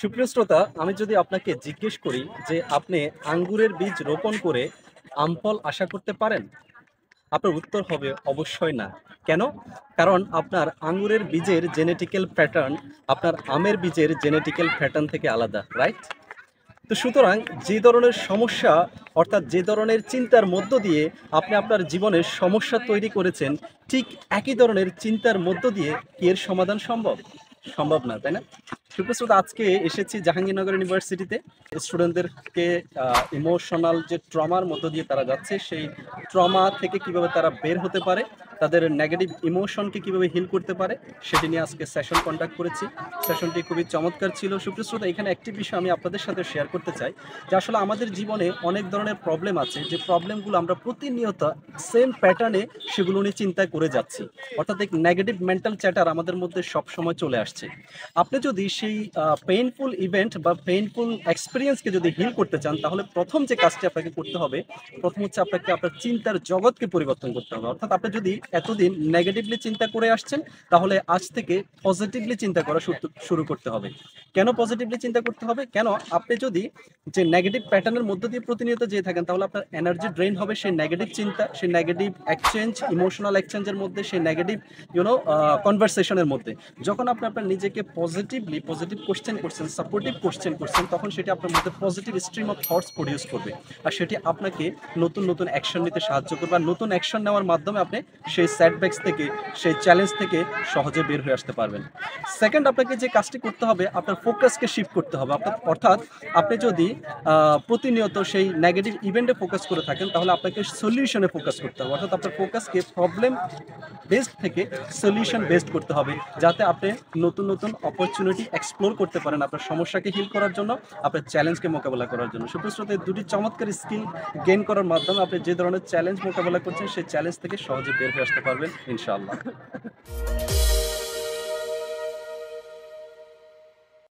সুপ্রিয় শ্রোতা, আমি যদি আপনাকে জিজ্ঞেস করি যে আপনি আঙ্গুরের বীজ রোপণ করে আম ফল আশা করতে পারেন? আপনার উত্তর হবে অবশ্যই না। কেন? কারণ আপনার আঙ্গুরের বীজের জেনেটিক্যাল প্যাটার্ন আপনার আমের বীজের জেনেটিক্যাল প্যাটার্ন থেকে আলাদা, রাইট? তো সুতরাং যে ধরনের সমস্যা অর্থাৎ যে ধরনের চিন্তার মধ্য দিয়ে আপনি আপনার জীবনের সমস্যা তৈরি করেছেন, ঠিক একই ধরনের চিন্তার মধ্য দিয়ে কি এর সমাধান সম্ভব? সম্ভব না, তাই না? সুপ্রস্তুত, আজকে এসেছি জাহাঙ্গীরনগর ইউনিভার্সিটিতে স্টুডেন্টদেরকে ইমোশনাল যে ট্রমার মধ্য দিয়ে তারা যাচ্ছে, সেই ট্রমা থেকে কিভাবে তারা বের হতে পারে, তাদের নেগেটিভ ইমোশনকে কিভাবে হিল করতে পারে, সেটি নিয়ে আজকে সেশন কন্ডাক্ট করেছি। সেশনটি খুবই চমৎকার ছিল। সুপ্রস্তুত, এখানে একটি বিষয় আমি আপনাদের সাথে শেয়ার করতে চাই যে আসলে আমাদের জীবনে অনেক ধরনের প্রবলেম আছে, যে প্রবলেমগুলো আমরা প্রতিনিয়ত সেম প্যাটার্নে সেগুলো নিয়ে চিন্তা করে যাচ্ছি, অর্থাৎ এক নেগেটিভ মেন্টাল চ্যাটার আমাদের মধ্যে সবসময় চলে আসছে। আপনি যদি সেই পেইনফুল ইভেন্ট বা পেইনফুল এক্সপিরিয়েন্সকে যদি হিল করতে চান, তাহলে প্রথম যে কাজটি আপনাকে করতে হবে, প্রথম হচ্ছে আপনাকে আপনার চিন্তার জগৎকে পরিবর্তন করতে হবে। অর্থাৎ আপনি যদি এতদিন নেগেটিভলি চিন্তা করে আসছেন, তাহলে আজ থেকে পজিটিভলি চিন্তা করা শুরু করতে হবে। কেন পজিটিভলি চিন্তা করতে হবে? কেন? আপনি যদি যে নেগেটিভ প্যাটার্নের মধ্য দিয়ে প্রতিনিয়ত যেয়ে থাকেন, তাহলে আপনার এনার্জি ড্রেন হবে সেই নেগেটিভ চিন্তা, সেই নেগেটিভ এক্সচেঞ্জ, ইমোশনাল এক্সচেঞ্জের মধ্যে, সেই নেগেটিভ কনভারসেশনের মধ্যে। যখন আপনি আপনার নিজেকে পজিটিভ কোশ্চেন করছেন, সাপোর্টিভ কোশ্চেন করছেন, তখন সেটি আপনার মধ্যে positive stream of thoughts produce করবে, আর সেটি আপনাকে নতুন নতুন অ্যাকশন নিতে সাহায্য করবে। আর নতুন অ্যাকশন নেওয়ার মাধ্যমে আপনি সেই সেটব্যাকস থেকে, সেই চ্যালেঞ্জ থেকে সহজে বের হয়ে আসতে পারবেন। সেকেন্ড, আপনাকে যে কাজটি করতে হবে, আপনার ফোকাসকে শিফট করতে হবে। অর্থাৎ আপনি যদি প্রতিনিয়ত সেই নেগেটিভ ইভেন্টে ফোকাস করে থাকেন, তাহলে আপনাকে সলিউশনে ফোকাস করতে হবে। অর্থাৎ আপনার ফোকাসকে প্রবলেম বেসড থেকে সলিউশন বেসড করতে হবে, যাতে আপনি নতুন নতুন অপরচুনিটি এক্সপ্লোর করতে পারেন আপনার সমস্যাকে হিল করার জন্য, আপনার চ্যালেঞ্জকে মোকাবেলা করার জন্য। সুপ্রস্তুত, দুটি চমৎকার স্কিল গেইন করার মাধ্যমে আপনি যে ধরনের চ্যালেঞ্জ মোকাবেলা করছেন, সেই চ্যালেঞ্জ থেকে সহজে বের হয়ে আসতে পারবেন ইনশাআল্লাহ।